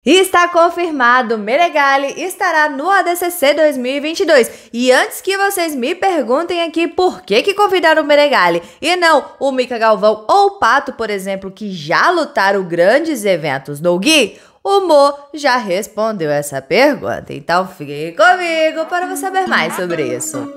E está confirmado, Meregali estará no ADCC 2022. E antes que vocês me perguntem aqui por que convidaram o Meregali e não o Mika Galvão ou o Pato, por exemplo, que já lutaram grandes eventos no Gui, o Mo já respondeu essa pergunta. Então fique comigo para você saber mais sobre isso.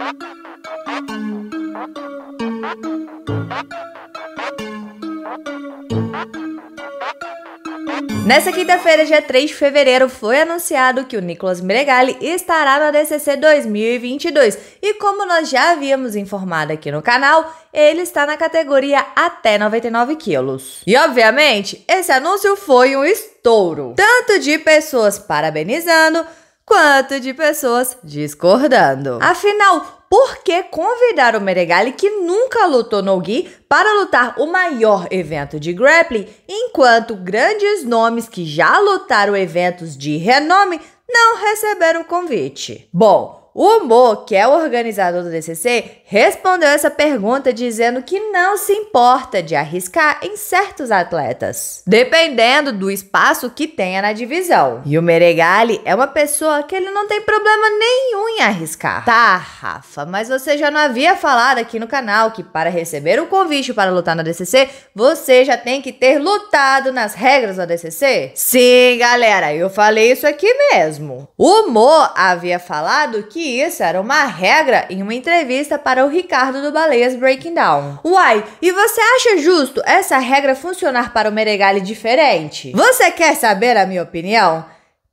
Nessa quinta-feira, dia 3 de fevereiro, foi anunciado que o Nicolas Meregali estará no ADCC 2022. E como nós já havíamos informado aqui no canal, ele está na categoria até 99 quilos. E obviamente, esse anúncio foi um estouro, tanto de pessoas parabenizando, quanto de pessoas discordando. Afinal, por que convidar o Meregali, que nunca lutou no Gui, para lutar o maior evento de grappling, enquanto grandes nomes que já lutaram eventos de renome não receberam o convite? Bom, o Mo, que é o organizador do ADCC, respondeu essa pergunta dizendo que não se importa de arriscar em certos atletas, dependendo do espaço que tenha na divisão. E o Meregali é uma pessoa que ele não tem problema nenhum em arriscar. Tá, Rafa, mas você já não havia falado aqui no canal que para receber um convite para lutar no ADCC, você já tem que ter lutado nas regras do ADCC? Sim, galera, eu falei isso aqui mesmo. O Mo havia falado que isso era uma regra em uma entrevista para o Ricardo do Baleias Breaking Down. Uai, e você acha justo essa regra funcionar para o Meregali diferente? Você quer saber a minha opinião?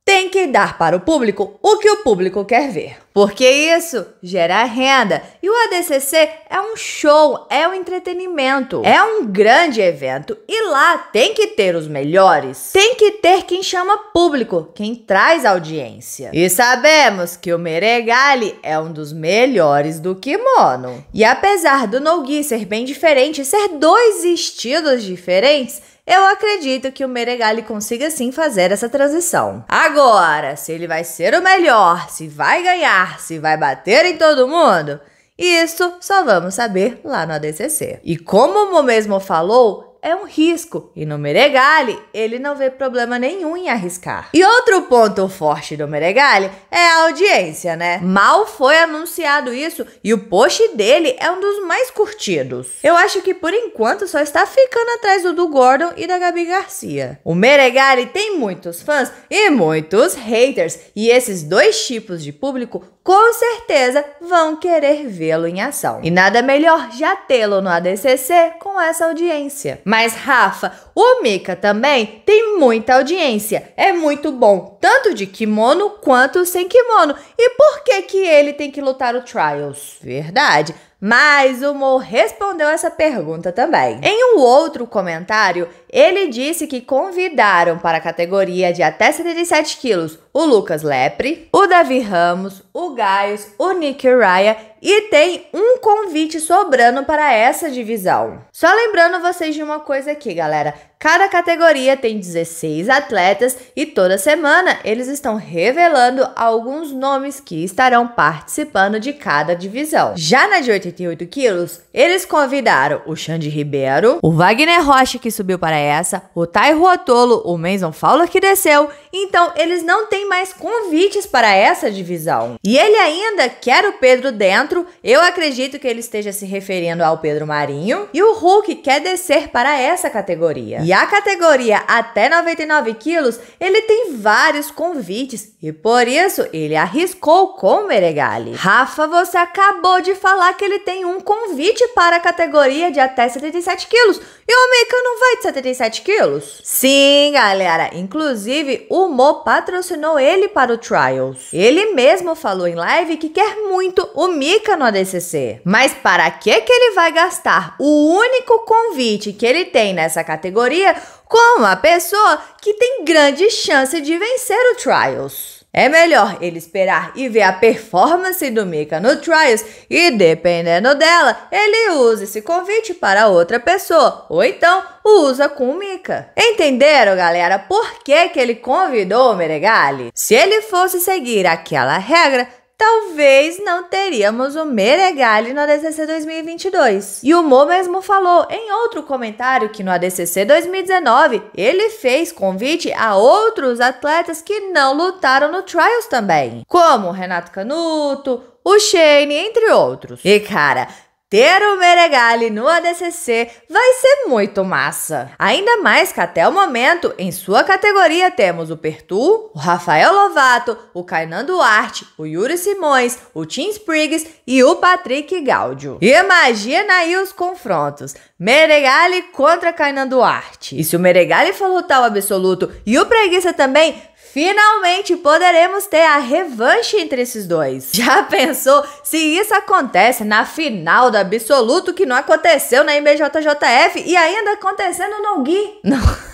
Tem que dar para o público o que o público quer ver, porque isso gera renda. E o ADCC é um show, é um entretenimento, é um grande evento e lá tem que ter os melhores, tem que ter quem chama público, quem traz audiência. E sabemos que o Meregali é um dos melhores do kimono. E apesar do no-gi ser bem diferente, ser dois estilos diferentes, eu acredito que o Meregali consiga sim fazer essa transição. Agora, se ele vai ser o melhor, se vai ganhar, se vai bater em todo mundo, isso só vamos saber lá no ADCC. E como o Mo mesmo falou, é um risco, e no Meregali ele não vê problema nenhum em arriscar. E outro ponto forte do Meregali é a audiência, né? Mal foi anunciado isso e o post dele é um dos mais curtidos. Eu acho que por enquanto só está ficando atrás do Gordon e da Gabi Garcia. O Meregali tem muitos fãs e muitos haters, e esses dois tipos de público com certeza vão querer vê-lo em ação. E nada melhor já tê-lo no ADCC com essa audiência. Mas Rafa, o Mika também tem muita audiência. É muito bom, tanto de kimono quanto sem kimono. E por que ele tem que lutar o Trials? Verdade. Mas o Mo respondeu essa pergunta também. Em um outro comentário, ele disse que convidaram para a categoria de até 77 quilos o Lucas Lepre, o Davi Ramos, o Gaius, o Nick Raya e tem um convite sobrando para essa divisão. Só lembrando vocês de uma coisa aqui, galera. Cada categoria tem 16 atletas e toda semana eles estão revelando alguns nomes que estarão participando de cada divisão. Já na de 88 quilos, eles convidaram o Xande Ribeiro, o Wagner Rocha, que subiu para essa, o Tairo Otolo, o Mason Fowler, que desceu. Então, eles não têm mais convites para essa divisão. E ele ainda quer o Pedro dentro. Eu acredito que ele esteja se referindo ao Pedro Marinho. E o Hulk quer descer para essa categoria. E a categoria até 99 quilos, ele tem vários convites. E por isso, ele arriscou com o Meregali. Rafa, você acabou de falar que ele tem um convite para a categoria de até 77 quilos. E o Mika não vai de 77 quilos? Sim, galera. Inclusive, o Mo patrocinou ele para o Trials. Ele mesmo falou em live que quer muito o Mika no ADCC. Mas para que ele vai gastar o único convite que ele tem nessa categoria com uma pessoa que tem grande chance de vencer o Trials? É melhor ele esperar e ver a performance do Mika no Trials e, dependendo dela, ele usa esse convite para outra pessoa, ou então usa com o Mika. Entenderam, galera, por que ele convidou o Meregali? Se ele fosse seguir aquela regra, talvez não teríamos o Meregali no ADCC 2022. E o Mo mesmo falou em outro comentário que no ADCC 2019 ele fez convite a outros atletas que não lutaram no Trials também, como o Renato Canuto, o Shane, entre outros. E cara, ter o Meregali no ADCC vai ser muito massa. Ainda mais que até o momento, em sua categoria, temos o Pertu, o Rafael Lovato, o Kainan Duarte, o Yuri Simões, o Tim Spriggs e o Patrick Gaudio. Imagina aí os confrontos. Meregali contra Kainan Duarte. E se o Meregali for lutar o absoluto e o Preguiça também, finalmente poderemos ter a revanche entre esses dois. Já pensou se isso acontece na final do absoluto que não aconteceu na IBJJF e ainda acontecendo no Gui?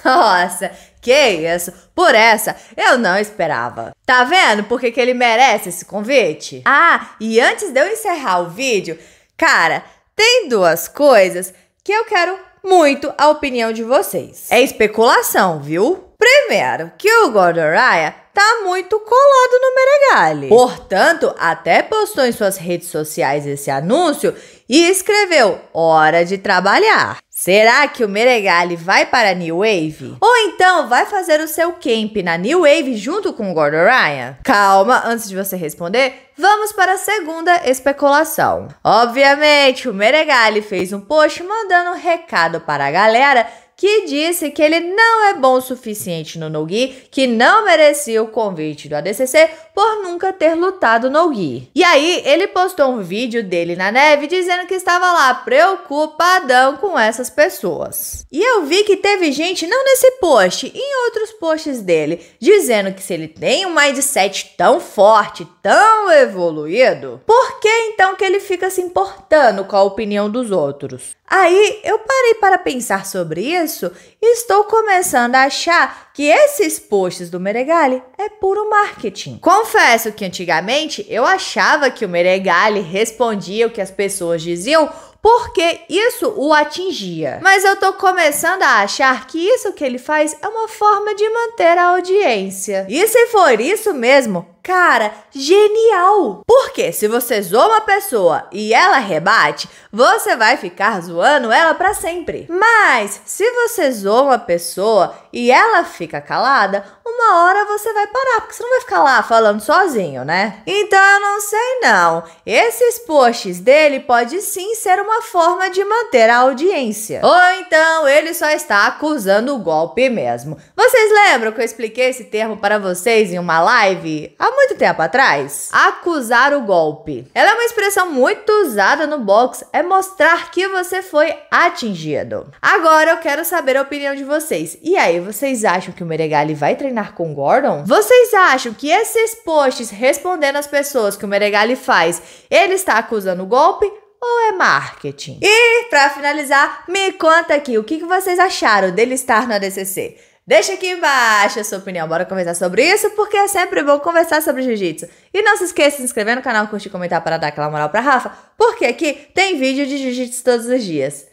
Nossa, que isso? Por essa eu não esperava. Tá vendo por que ele merece esse convite? Ah, e antes de eu encerrar o vídeo, cara, tem duas coisas que eu quero muito a opinião de vocês. É especulação, viu? Primeiro, que o Gordon Ryan tá muito colado no Meregali. Portanto, até postou em suas redes sociais esse anúncio e escreveu: hora de trabalhar. Será que o Meregali vai para a New Wave? Ou então vai fazer o seu camp na New Wave junto com o Gordon Ryan? Calma, antes de você responder, vamos para a segunda especulação. Obviamente, o Meregali fez um post mandando um recado para a galera que disse que ele não é bom o suficiente no No-Gi, que não merecia o convite do ADCC por nunca ter lutado no Gi. E aí, ele postou um vídeo dele na neve dizendo que estava lá preocupadão com essas pessoas. E eu vi que teve gente, não nesse post, em outros posts dele, dizendo que se ele tem um mindset tão forte, tão evoluído, por que então que ele fica se importando com a opinião dos outros? Aí, eu parei para pensar sobre isso e estou começando a achar que esses posts do Meregali é puro marketing. Confesso que antigamente eu achava que o Meregali respondia o que as pessoas diziam porque isso o atingia. Mas eu tô começando a achar que isso que ele faz é uma forma de manter a audiência. E se for isso mesmo, cara, genial! Porque se você zoa uma pessoa e ela rebate, você vai ficar zoando ela pra sempre. Mas se você zoa uma pessoa e ela fica calada, uma hora você vai parar, porque você não vai ficar lá falando sozinho, né? Então eu não sei não. Esses posts dele pode sim ser uma forma de manter a audiência. Ou então ele só está acusando o golpe mesmo. Vocês lembram que eu expliquei esse termo para vocês em uma live há muito tempo atrás? Acusar o golpe. Ela é uma expressão muito usada no boxe, é mostrar que você foi atingido. Agora eu quero saber a opinião de vocês. E aí, vocês acham que o Meregali vai treinar com o Gordon? Vocês acham que esses posts respondendo às pessoas que o Meregali faz, ele está acusando o golpe? Ou é marketing? E, pra finalizar, me conta aqui, o que vocês acharam dele estar no ADCC? Deixa aqui embaixo a sua opinião, bora conversar sobre isso, porque é sempre bom conversar sobre jiu-jitsu. E não se esqueça de se inscrever no canal, curtir e comentar para dar aquela moral pra Rafa, porque aqui tem vídeo de jiu-jitsu todos os dias.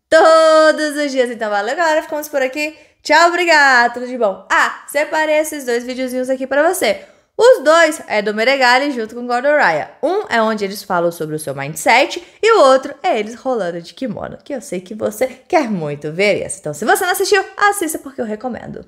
Todos os dias, então valeu galera, ficamos por aqui. Tchau, obrigado, tudo de bom. Ah, separei esses dois videozinhos aqui pra você. Os dois é do Meregali junto com o Gordon Ryan. Um é onde eles falam sobre o seu mindset e o outro é eles rolando de kimono, que eu sei que você quer muito ver isso. Então, se você não assistiu, assista porque eu recomendo.